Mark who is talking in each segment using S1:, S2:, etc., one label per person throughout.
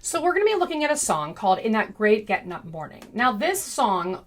S1: So we're going to be looking at a song called In That Great Gettin' Up Morning. Now this song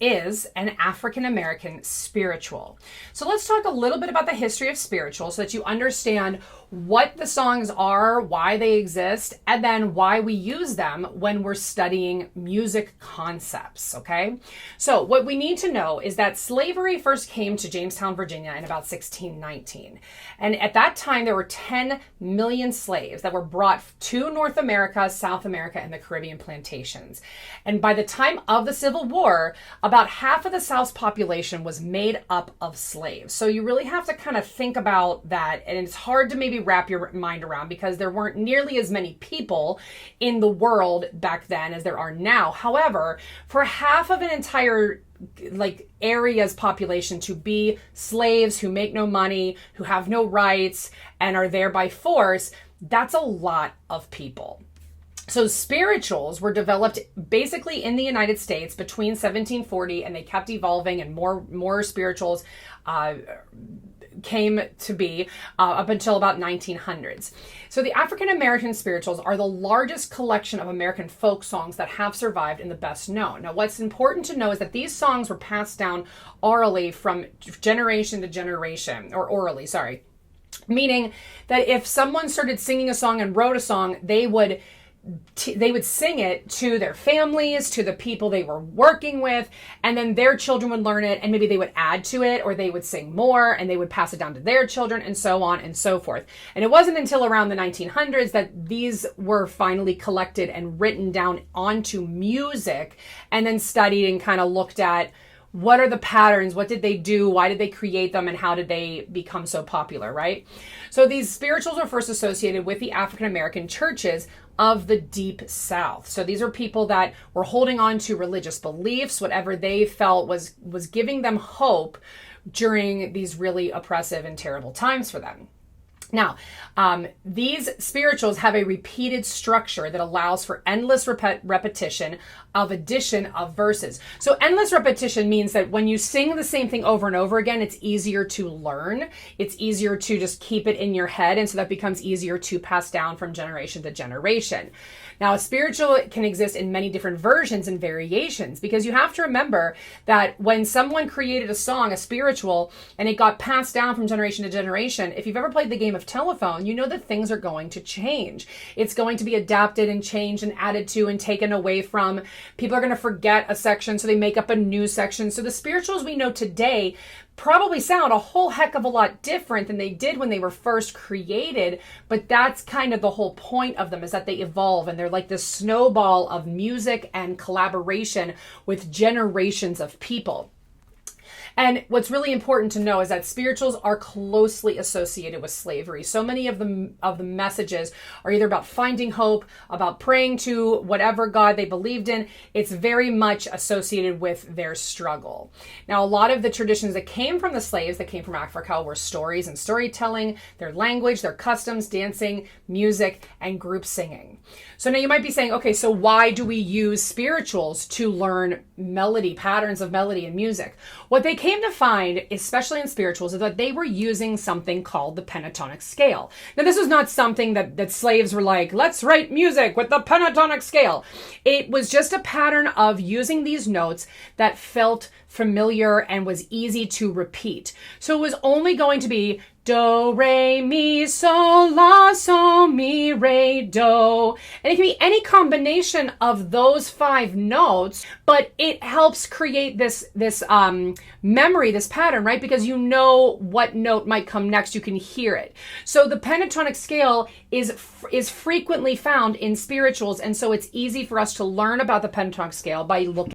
S1: is an African American spiritual. So let's talk a little bit about the history of spirituals so that you understand what the songs are, why they exist, and then why we use them when we're studying music concepts, okay? So what we need to know is that slavery first came to Jamestown, Virginia in about 1619. And at that time, there were 10 million slaves that were brought to North America, South America, and the Caribbean plantations. And by the time of the Civil War, about half of the South's population was made up of slaves. So you really have to kind of think about that. And it's hard to maybe wrap your mind around because there weren't nearly as many people in the world back then as there are now. However, for half of an entire area's population to be slaves who make no money, who have no rights, and are there by force, that's a lot of people. So spirituals were developed basically in the United States between 1740, and they kept evolving, and more spirituals came to be up until about 1900s. So the African American spirituals are the largest collection of American folk songs that have survived and the best known. Now, what's important to know is that these songs were passed down orally from generation to generation, or orally, sorry. Meaning that if someone started singing a song and wrote a song, they would sing it to their families, to the people they were working with, and then their children would learn it, and maybe they would add to it, or they would sing more, and they would pass it down to their children, and so on and so forth. And it wasn't until around the 1900s that these were finally collected and written down onto music, and then studied and kind of looked at what are the patterns, what did they do, why did they create them, and how did they become so popular, right? So these spirituals were first associated with the African American churches of the Deep South. So these are people that were holding on to religious beliefs, whatever they felt was giving them hope during these really oppressive and terrible times for them. Now, these spirituals have a repeated structure that allows for endless repetition of addition of verses. So endless repetition means that when you sing the same thing over and over again, it's easier to learn. It's easier to just keep it in your head. And so that becomes easier to pass down from generation to generation. Now, a spiritual can exist in many different versions and variations, because you have to remember that when someone created a song, a spiritual, and it got passed down from generation to generation, if you've ever played the game of telephone, you know that things are going to change. It's going to be adapted and changed and added to and taken away from. People are going to forget a section, so they make up a new section. So the spirituals we know today probably sound a whole heck of a lot different than they did when they were first created, but that's kind of the whole point of them, is that they evolve, and they're like this snowball of music and collaboration with generations of people. And what's really important to know is that spirituals are closely associated with slavery. So many of the messages are either about finding hope, about praying to whatever God they believed in. It's very much associated with their struggle. Now, a lot of the traditions that came from the slaves that came from Africa were stories and storytelling, their language, their customs, dancing, music, and group singing. So now you might be saying, okay, so why do we use spirituals to learn melody, patterns of melody and music? What they came to find, especially in spirituals, is that they were using something called the pentatonic scale. Now, this was not something that slaves were like, let's write music with the pentatonic scale. It was just a pattern of using these notes that felt familiar and was easy to repeat. So it was only going to be do, re, mi, sol, la, sol, mi, re, do. And it can be any combination of those 5 notes, but it helps create this memory, this pattern, right? Because you know what note might come next. You can hear it. So the pentatonic scale is frequently found in spirituals, and so it's easy for us to learn about the pentatonic scale by looking